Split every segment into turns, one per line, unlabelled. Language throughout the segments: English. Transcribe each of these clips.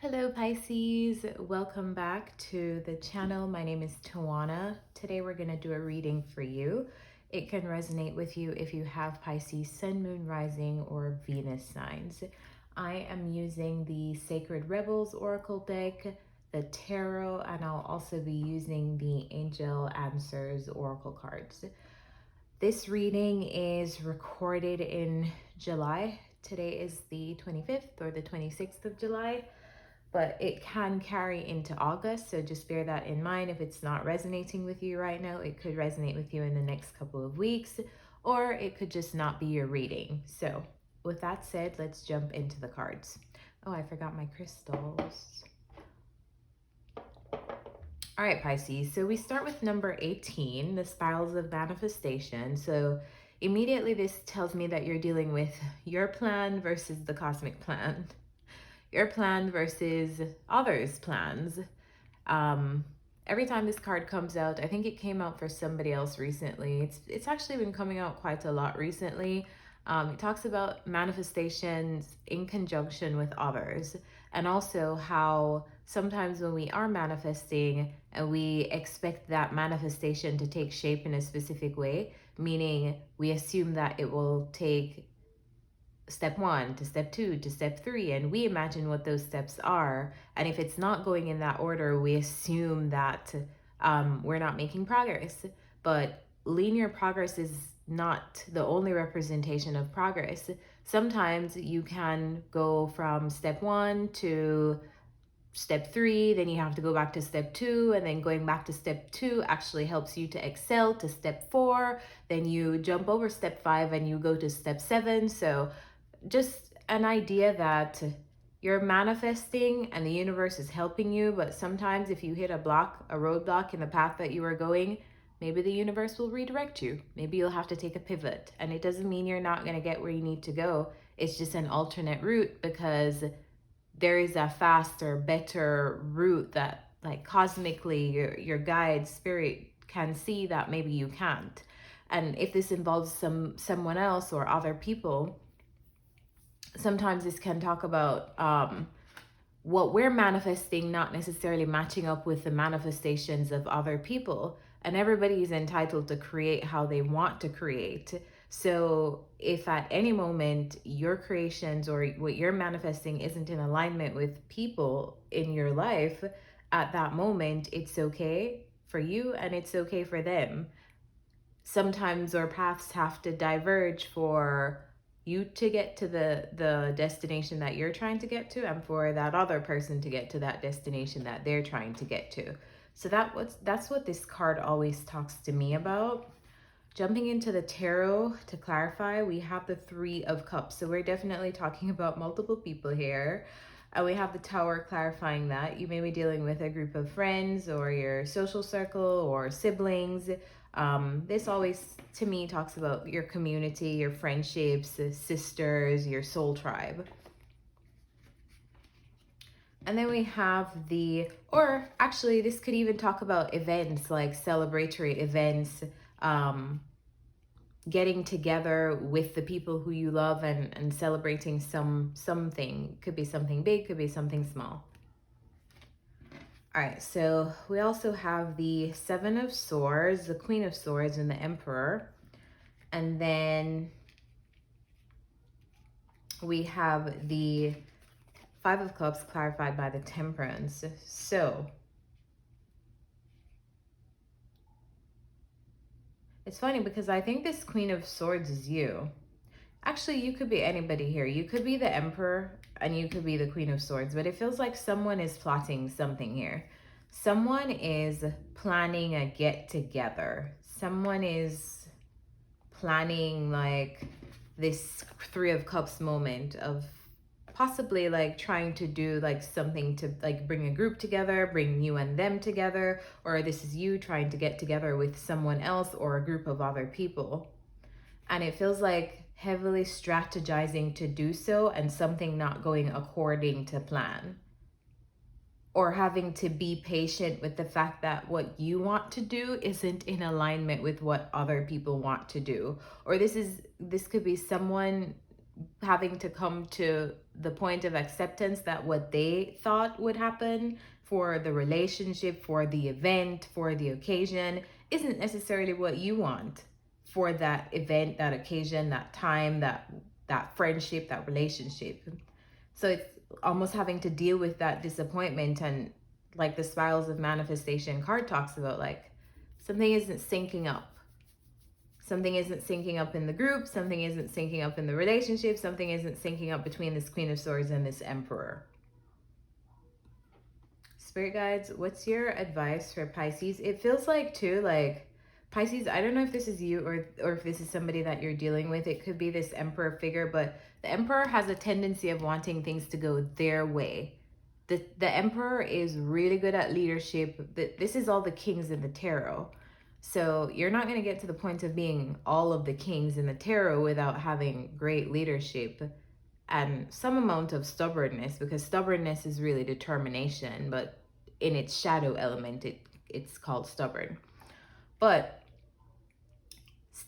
Hello Pisces, welcome back to the channel. My name is Tawana. Today we're going to do a reading for you. It can resonate with you if you have Pisces Sun, Moon, Rising, or Venus signs. I am using the Sacred Rebels Oracle deck, the Tarot, and I'll also be using the Angel Answers Oracle cards. This reading is recorded in July. Today is the 25th or the 26th of July. But it can carry into August, so just bear that in mind. If it's not resonating with you right now, it could resonate with you in the next couple of weeks, or it could just not be your reading. So with that said, let's jump into the cards. Oh, I forgot my crystals. All right, Pisces, so we start with number 18, the spirals of manifestation. So immediately this tells me that you're dealing with your plan versus the cosmic plan. Your plan versus others' plans. Every time this card comes out, I think it came out for somebody else recently. It's actually been coming out quite a lot recently. It talks about manifestations in conjunction with others, and also how sometimes when we are manifesting and we expect that manifestation to take shape in a specific way, meaning we assume that it will take step 1 to step 2 to step 3, and we imagine what those steps are, and if it's not going in that order, we assume that we're not making progress. But linear progress is not the only representation of progress. Sometimes you can go from step 1 to step 3, then you have to go back to step 2, and then going back to step 2 actually helps you to excel to step 4, then you jump over step 5 and you go to step 7. So just an idea that you're manifesting and the universe is helping you, but sometimes if you hit a roadblock in the path that you are going, maybe the universe will redirect you. Maybe you'll have to take a pivot, and it doesn't mean you're not going to get where you need to go. It's just an alternate route, because there is a faster, better route that, like, cosmically your guide spirit can see that maybe you can't. And if this involves someone else or other people, sometimes this can talk about what we're manifesting not necessarily matching up with the manifestations of other people. And everybody is entitled to create how they want to create. So if at any moment your creations or what you're manifesting isn't in alignment with people in your life, at that moment, it's okay for you and it's okay for them. Sometimes our paths have to diverge for you to get to the destination that you're trying to get to, and for that other person to get to that destination that they're trying to get to. So that's what this card always talks to me about. Jumping into the tarot to clarify, we have the 3 of Cups. So we're definitely talking about multiple people here. And we have the Tower clarifying that you may be dealing with a group of friends or your social circle or siblings. This always, to me, talks about your community, your friendships, sisters, your soul tribe. And then we have or actually this could even talk about events, like celebratory events, getting together with the people who you love and celebrating something. Could be something big, could be something small. All right, so we also have the 7 of Swords, the Queen of Swords, and the Emperor. And then we have the 5 of Cups clarified by the Temperance. So it's funny because I think this Queen of Swords is you. Actually, you could be anybody here. You could be the Emperor and you could be the Queen of Swords, but it feels like someone is plotting something here. Someone is planning a get together. Someone is planning like this 3 of Cups moment of possibly like trying to do like something to like bring a group together, bring you and them together, or this is you trying to get together with someone else or a group of other people. And it feels like heavily strategizing to do so and something not going according to plan, or having to be patient with the fact that what you want to do isn't in alignment with what other people want to do. Or this could be someone having to come to the point of acceptance that what they thought would happen for the relationship, for the event, for the occasion, isn't necessarily what you want for that event, that occasion, that time, that friendship, that relationship. So it's almost having to deal with that disappointment, and like the spirals of manifestation card talks about, like something isn't syncing up. Something isn't syncing up in the group, something isn't syncing up in the relationship, something isn't syncing up between this Queen of Swords and this Emperor. Spirit guides, what's your advice for Pisces? It feels like too, like Pisces, I don't know if this is you or if this is somebody that you're dealing with. It could be this Emperor figure, but the Emperor has a tendency of wanting things to go their way. The Emperor is really good at leadership. This is all the kings in the tarot. So you're not going to get to the point of being all of the kings in the tarot without having great leadership and some amount of stubbornness, because stubbornness is really determination, but in its shadow element, it's called stubborn. But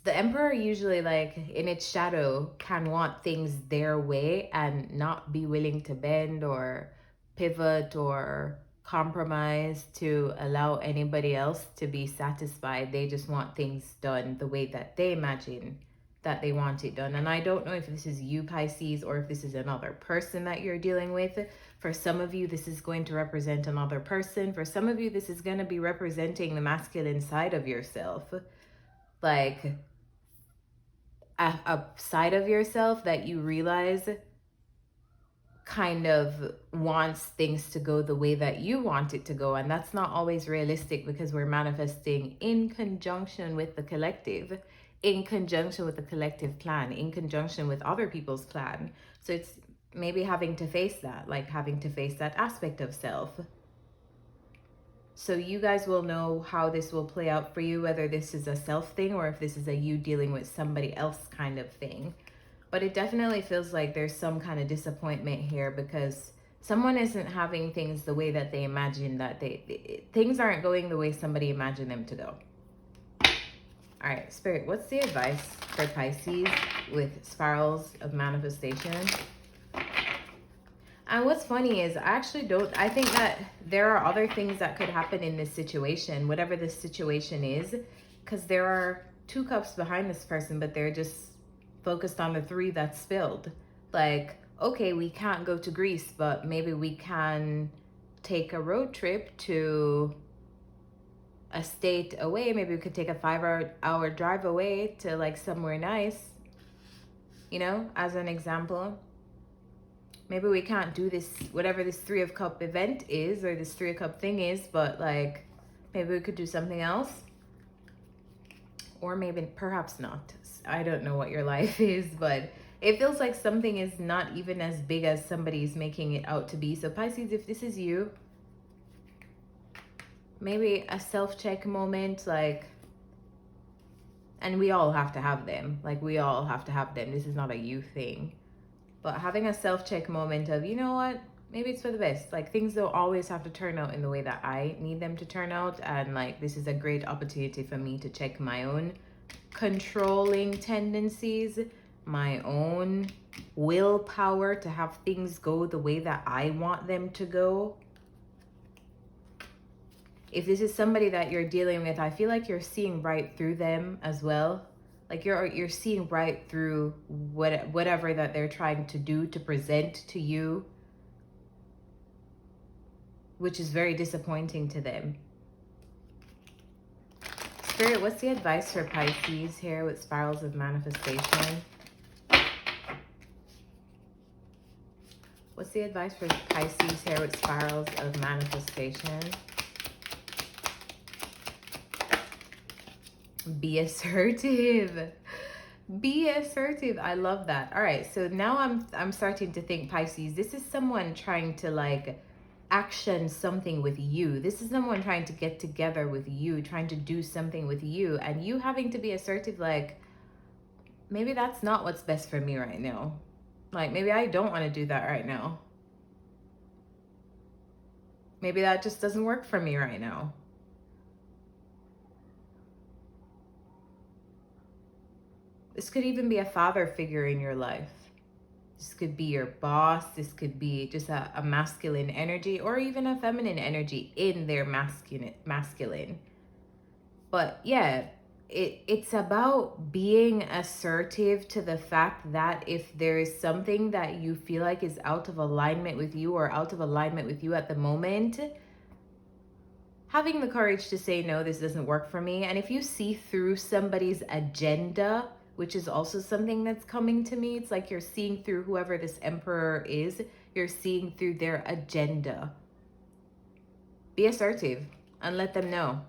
the Emperor usually, like in its shadow, can want things their way and not be willing to bend or pivot or compromise to allow anybody else to be satisfied. They just want things done the way that they imagine that they want it done. And I don't know if this is you, Pisces, or if this is another person that you're dealing with. For some of you, this is going to represent another person. For some of you, this is going to be representing the masculine side of yourself. Like a side of yourself that you realize kind of wants things to go the way that you want it to go. And that's not always realistic, because we're manifesting in conjunction with the collective, in conjunction with the collective plan, in conjunction with other people's plan. So it's maybe having to face that, like having to face that aspect of self. So you guys will know how this will play out for you, whether this is a self thing or if this is a you dealing with somebody else kind of thing. But it definitely feels like there's some kind of disappointment here, because someone isn't having things the way that they imagine that things aren't going the way somebody imagined them to go. All right, Spirit, what's the advice for Pisces with spirals of manifestation? And what's funny is I think that there are other things that could happen in this situation, whatever this situation is, because there are 2 cups behind this person, but they're just focused on the 3 that's spilled. Like, okay, we can't go to Greece, but maybe we can take a road trip to a state away. Maybe we could take a 5-hour drive away to like somewhere nice, you know, as an example. Maybe we can't do this, whatever this 3 of Cup event is, or this 3 of Cup thing is, but like maybe we could do something else. Or maybe perhaps not. I don't know what your life is, but it feels like something is not even as big as somebody's making it out to be. So Pisces, if this is you, maybe a self-check moment, like, and we all have to have them. Like, we all have to have them. This is not a you thing. But having a self-check moment of, you know what? Maybe it's for the best. Like, things don't always have to turn out in the way that I need them to turn out. And like, this is a great opportunity for me to check my own controlling tendencies, my own willpower to have things go the way that I want them to go. If this is somebody that you're dealing with, I feel like you're seeing right through them as well. Like you're seeing right through whatever that they're trying to do to present to you, which is very disappointing to them. Spirit, what's the advice for Pisces here with spirals of manifestation? What's the advice for Pisces here with spirals of manifestation? Be assertive. Be assertive. I love that. All right, so now I'm starting to think, Pisces, this is someone trying to like action something with you. This is someone trying to get together with you, trying to do something with you, and you having to be assertive, like, maybe that's not what's best for me right now. Like, maybe I don't want to do that right now. Maybe that just doesn't work for me right now. This could even be a father figure in your life. This could be your boss. This could be just a masculine energy, or even a feminine energy in their masculine. But yeah, it's about being assertive to the fact that if there is something that you feel like is out of alignment with you, or out of alignment with you at the moment, having the courage to say, no, this doesn't work for me. And if you see through somebody's agenda, which is also something that's coming to me, it's like you're seeing through whoever this emperor is, you're seeing through their agenda. Be assertive and let them know.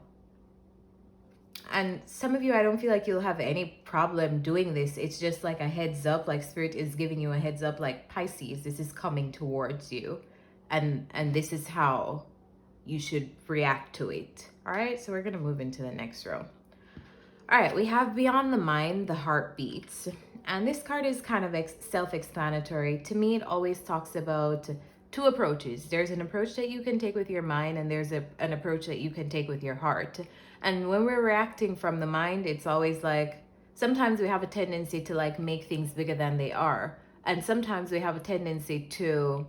And some of you, I don't feel like you'll have any problem doing this. It's just like a heads up, like Spirit is giving you a heads up, like Pisces, this is coming towards you. And this is how you should react to it. All right, so we're going to move into the next row. All right, we have Beyond the Mind, the Heartbeats. And this card is kind of self-explanatory. To me, it always talks about two approaches. There's an approach that you can take with your mind, and there's an approach that you can take with your heart. And when we're reacting from the mind, it's always like, sometimes we have a tendency to like make things bigger than they are. And sometimes we have a tendency to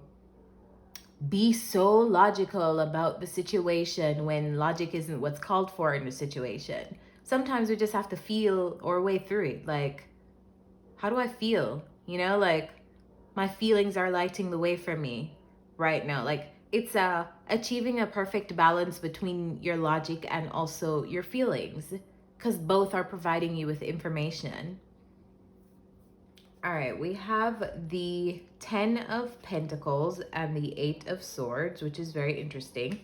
be so logical about the situation when logic isn't what's called for in the situation. Sometimes we just have to feel our way through it. Like, how do I feel? You know, like my feelings are lighting the way for me right now. Like it's achieving a perfect balance between your logic and also your feelings, because both are providing you with information. All right, we have the 10 of Pentacles and the 8 of Swords, which is very interesting.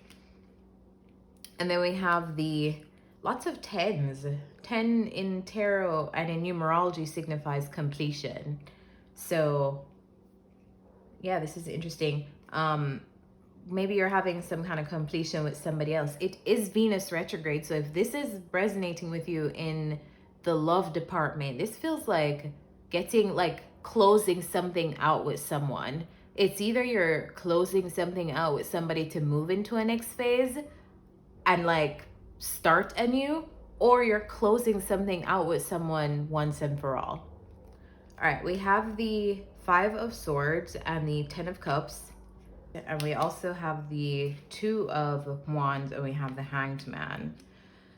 And then we have the lots of 10s. 10 in tarot and in numerology signifies completion. So yeah, this is interesting. Maybe you're having some kind of completion with somebody else. It is Venus retrograde. So if this is resonating with you in the love department, this feels like getting, like closing something out with someone. It's either you're closing something out with somebody to move into a next phase and like start anew, or you're closing something out with someone once and for all. All right, we have the 5 of Swords and the 10 of Cups. And we also have the 2 of Wands, and we have the Hanged Man.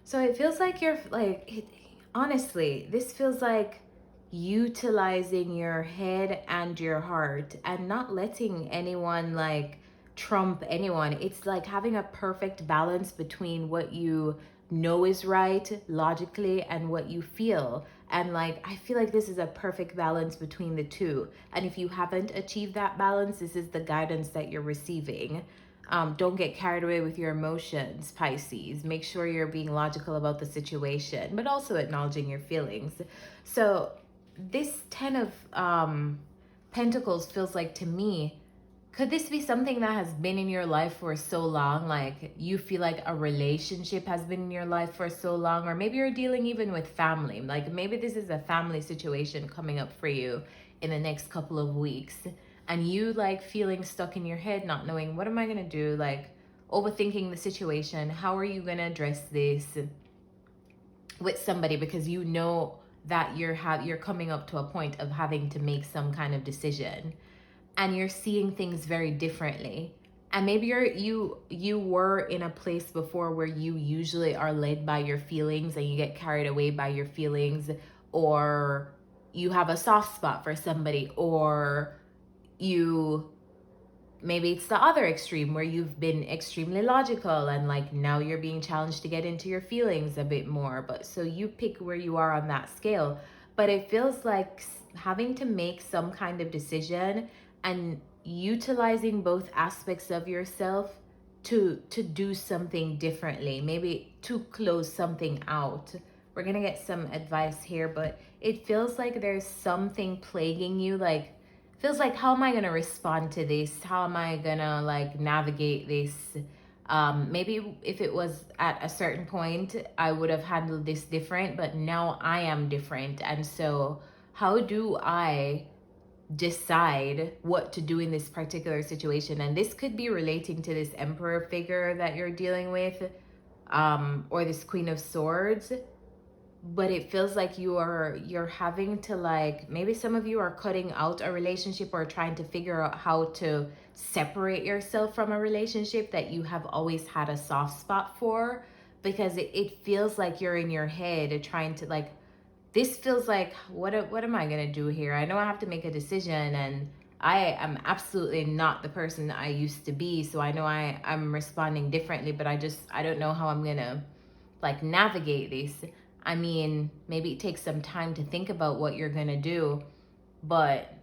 So it feels like you're like, honestly, this feels like utilizing your head and your heart and not letting anyone like trump anyone. It's like having a perfect balance between what you know is right logically and what you feel. And like, I feel like this is a perfect balance between the two. And if you haven't achieved that balance, this is the guidance that you're receiving. Don't get carried away with your emotions, Pisces. Make sure you're being logical about the situation, but also acknowledging your feelings. So this 10 of Pentacles feels like, to me, could this be something that has been in your life for so long? Like you feel like a relationship has been in your life for so long, or maybe you're dealing even with family. Like maybe this is a family situation coming up for you in the next couple of weeks, and you like feeling stuck in your head, not knowing, what am I gonna do? Like overthinking the situation. How are you gonna address this with somebody? Because you know that you're coming up to a point of having to make some kind of decision, and you're seeing things very differently. And maybe you were in a place before where you usually are led by your feelings and you get carried away by your feelings, or you have a soft spot for somebody, or maybe it's the other extreme where you've been extremely logical and like now you're being challenged to get into your feelings a bit more. But so you pick where you are on that scale. But it feels like having to make some kind of decision and utilizing both aspects of yourself to do something differently, maybe to close something out. We're gonna get some advice here, but it feels like there's something plaguing you. Like feels like, how am I gonna respond to this? How am I gonna like navigate this? Maybe if it was at a certain point, I would have handled this different, but now I am different. And so how do I decide what to do in this particular situation? And this could be relating to this emperor figure that you're dealing with, or this Queen of Swords. but it feels like you're having to, like, maybe some of you are cutting out a relationship or trying to figure out how to separate yourself from a relationship that you have always had a soft spot for, because it feels like you're in your head trying to, like, this feels like, what am I gonna do here? I know I have to make a decision, and I am absolutely not the person I used to be, so I know I'm responding differently, but I don't know how I'm gonna, like, navigate this. I mean, maybe it takes some time to think about what you're gonna do, but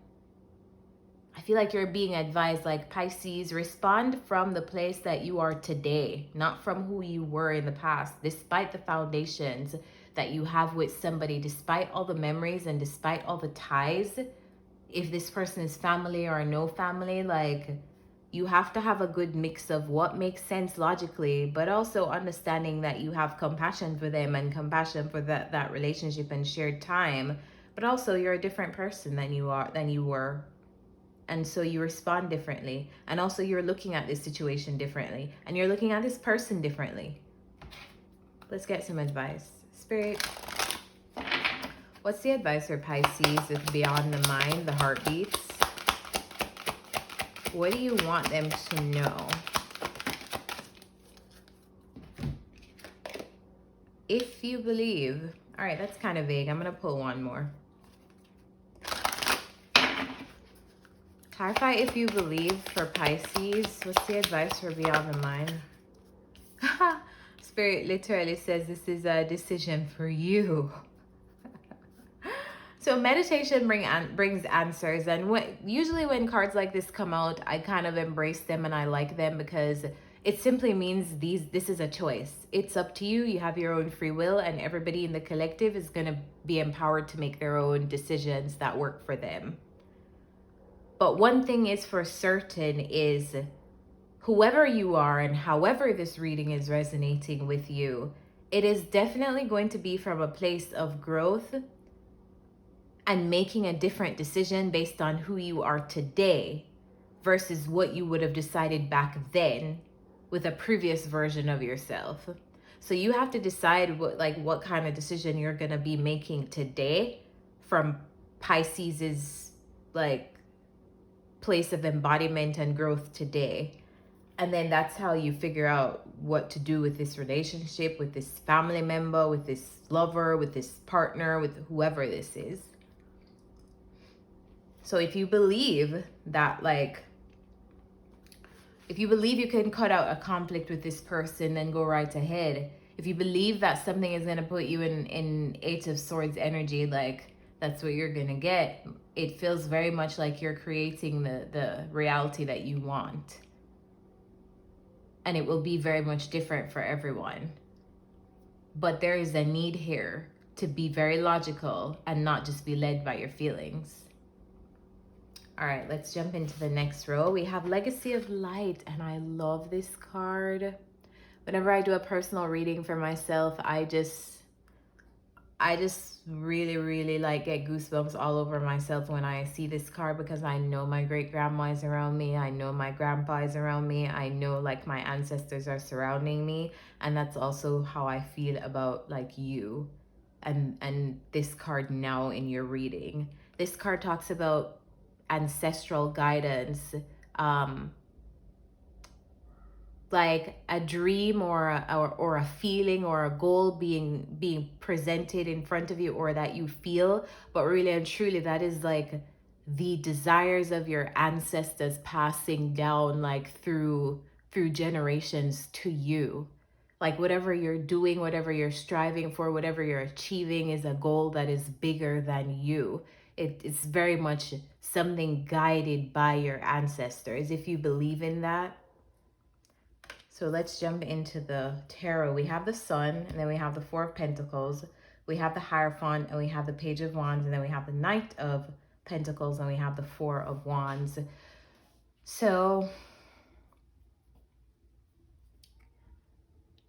I feel like you're being advised, like, Pisces, respond from the place that you are today, not from who you were in the past, despite the foundations that you have with somebody, despite all the memories and despite all the ties. If this person is family or no family, like, you have to have a good mix of what makes sense logically, but also understanding that you have compassion for them and compassion for that relationship and shared time. But also, you're a different person than you were, and so you respond differently, and also you're looking at this situation differently, and you're looking at this person differently. Let's get some advice. Spirit, what's the advice for Pisces with beyond the mind, the heartbeats? What do you want them to know? If you believe. All right, that's kind of vague. I'm going to pull one more. Clarify if you believe for Pisces. What's the advice for beyond the mind? Spirit literally says this is a decision for you. So meditation brings answers, and usually when cards like this come out, I kind of embrace them and I like them, because it simply means this is a choice. It's up to you. You have your own free will, and everybody in the collective is going to be empowered to make their own decisions that work for them. But one thing is for certain is, whoever you are and however this reading is resonating with you, it is definitely going to be from a place of growth and making a different decision based on who you are today versus what you would have decided back then with a previous version of yourself. So you have to decide what kind of decision you're going to be making today from Pisces's, like, place of embodiment and growth today. And then that's how you figure out what to do with this relationship, with this family member, with this lover, with this partner, with whoever this is. So if you believe that, like, if you believe you can cut out a conflict with this person, then go right ahead. If you believe that something is going to put you in Eight of Swords energy, like, that's what you're going to get. It feels very much like you're creating the reality that you want. And it will be very much different for everyone. But there is a need here to be very logical and not just be led by your feelings. All right, let's jump into the next row. We have Legacy of Light, and I love this card. Whenever I do a personal reading for myself, I just really, really, like, get goosebumps all over myself when I see this card, because I know my great grandma is around me. I know my grandpa is around me. I know, like, my ancestors are surrounding me. And that's also how I feel about, like, you and this card now in your reading. This card talks about ancestral guidance, like a dream or a feeling or a goal being presented in front of you, or that you feel, but really and truly that is like the desires of your ancestors passing down, like, through generations to you. Like, whatever you're doing, whatever you're striving for, whatever you're achieving is a goal that is bigger than you. It's very much something guided by your ancestors, if you believe in that. So let's jump into the tarot. We have the Sun, and then we have the Four of Pentacles. We have the Hierophant, and we have the Page of Wands, and then we have the Knight of Pentacles, and we have the Four of Wands. So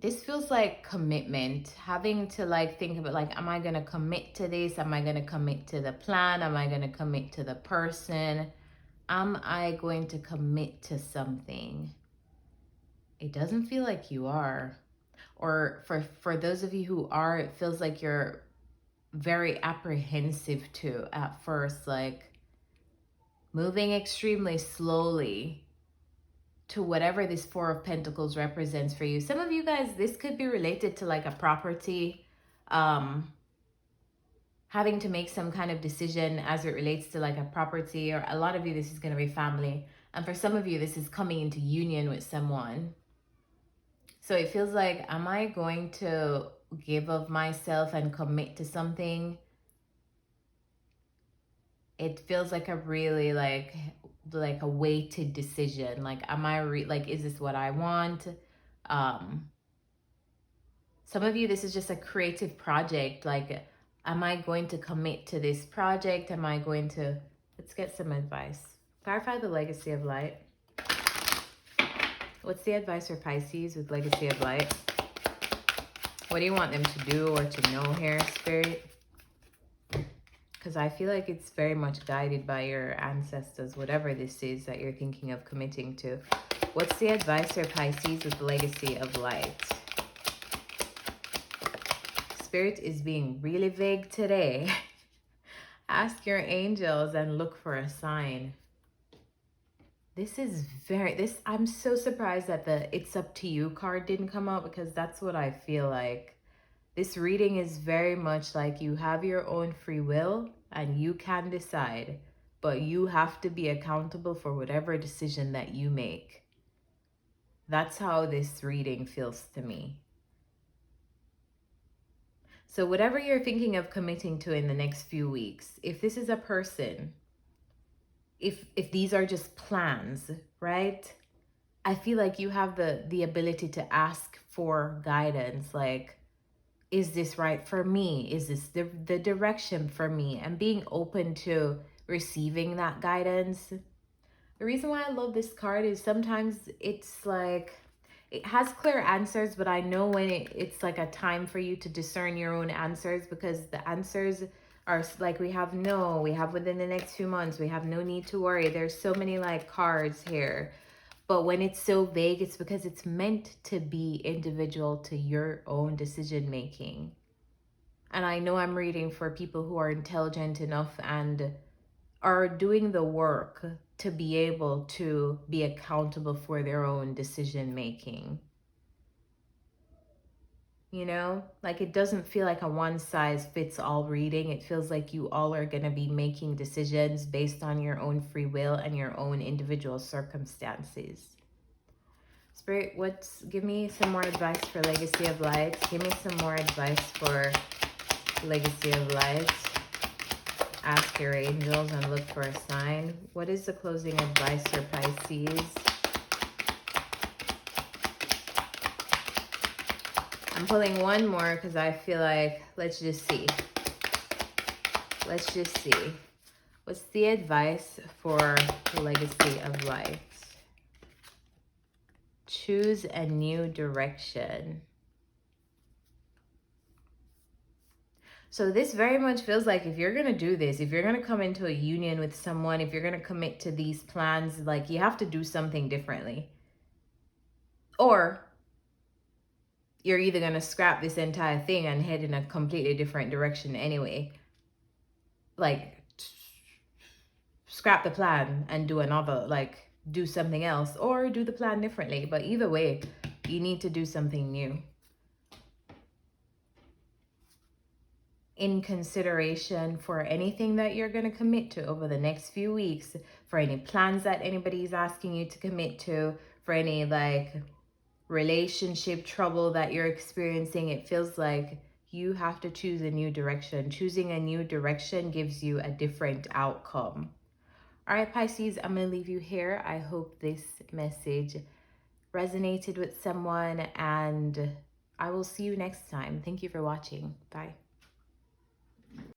this feels like commitment, having to, like, think about, like, am I going to commit to this? Am I going to commit to the plan? Am I going to commit to the person? Am I going to commit to something? It doesn't feel like you are. Or for those of you who are, it feels like you're very apprehensive to at first, like moving extremely slowly to whatever this Four of Pentacles represents for you. Some of you guys, this could be related to like a property, having to make some kind of decision as it relates to like a property, or a lot of you, this is going to be family. And for some of you, this is coming into union with someone. So it feels like, am I going to give of myself and commit to something? It feels like a really like a weighted decision. Like, am I like, is this what I want? Some of you, this is just a creative project. Like, am I going to commit to this project? Am I going to, let's get some advice. Clarify the legacy of light. What's the advice for Pisces with legacy of light? What do you want them to do or to know here, Spirit? Because I feel like it's very much guided by your ancestors, whatever this is that you're thinking of committing to. What's the advice for Pisces with legacy of light? Spirit is being really vague today. Ask your angels and look for a sign. This is I'm so surprised that the "it's up to you" card didn't come out, because that's what I feel like. This reading is very much like you have your own free will and you can decide, but you have to be accountable for whatever decision that you make. That's how this reading feels to me. So whatever you're thinking of committing to in the next few weeks, if this is a person, if these are just plans, right? I feel like you have the ability to ask for guidance, like, is this right for me? Is this the direction for me? And being open to receiving that guidance. The reason why I love this card is sometimes it's like, it has clear answers, but I know when it's like a time for you to discern your own answers, because the answers are like, we have within the next few months, we have no need to worry. There's so many like cards here. But when it's so vague, it's because it's meant to be individual to your own decision making. And I know I'm reading for people who are intelligent enough and are doing the work to be able to be accountable for their own decision making. You know, like, it doesn't feel like a one size fits all reading. It feels like you all are going to be making decisions based on your own free will and your own individual circumstances. Spirit, give me some more advice for legacy of light. Give me some more advice for legacy of light. Ask your angels and look for a sign. What is the closing advice for Pisces? I'm pulling one more because I feel like, let's just see. Let's just see. What's the advice for legacy of light? Choose a new direction. So this very much feels like, if you're going to do this, if you're going to come into a union with someone, if you're going to commit to these plans, like, you have to do something differently. Or you're either going to scrap this entire thing and head in a completely different direction anyway. Like, scrap the plan and do another, like, do something else, or do the plan differently. But either way, you need to do something new. In consideration for anything that you're going to commit to over the next few weeks, for any plans that anybody's asking you to commit to, for any like relationship trouble that you're experiencing, it feels like you have to choose a new direction. Choosing a new direction gives you a different outcome. All right, Pisces, I'm going to leave you here. I hope this message resonated with someone, and I will see you next time. Thank you for watching. Bye.